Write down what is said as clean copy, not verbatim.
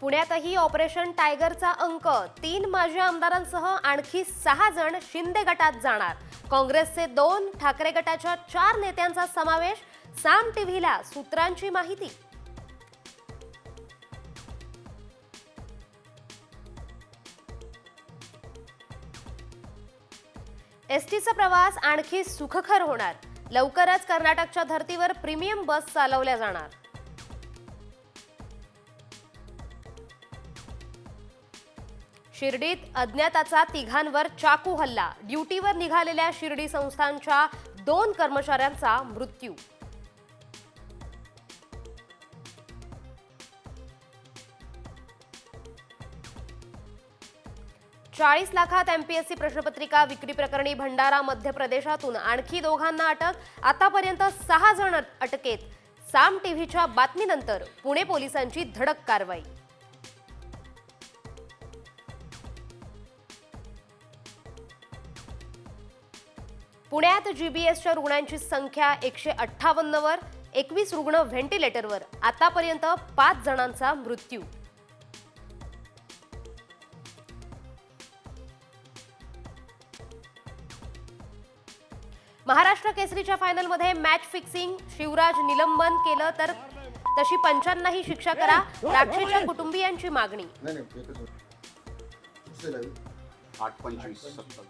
पुण्यातही ऑपरेशन टायगरचा अंक 3 माजी आमदारांसह आणखी 6 जण शिंदे गटात जाणार। काँग्रेसचे 2, ठाकरे गटाच्या 4 नेत्यांचा समावेश। साम टीव्हीला सूत्रांची माहिती। एसटीचा प्रवास आणखी सुखकर होणार। लवकरच कर्नाटकच्या धर्तीवर प्रीमियम बस चालवल्या जाणार। शिर्डीत अज्ञाताचा तिघांवर चाकू हल्ला। ड्युटीवर निघालेल्या शिर्डी संस्थानच्या 2 कर्मचाऱ्यांचा मृत्यू। ₹40 लाखात एमपीएससी प्रश्नपत्रिका विक्री प्रकरणी भंडारा मध्य प्रदेशातून आणखी 2घांना अटक। आतापर्यंत 6 जण अटकेत। साम टीव्हीच्या बातमीनंतर पुणे पोलिसांची धडक कारवाई। पुण्यात जीबीएसच्या रुग्णांची संख्या 158 वर। 21 रुग्ण व्हेंटिलेटरवर। आतापर्यंत 5 जणांचा मृत्यू। महाराष्ट्र केसरीच्या फायनलमध्ये मॅच फिक्सिंग। शिवराज निलंबन केलं तर तशी पंचांनाही शिक्षा करा। राक्षेच्या कुटुंबियांची मागणी। 8-25-70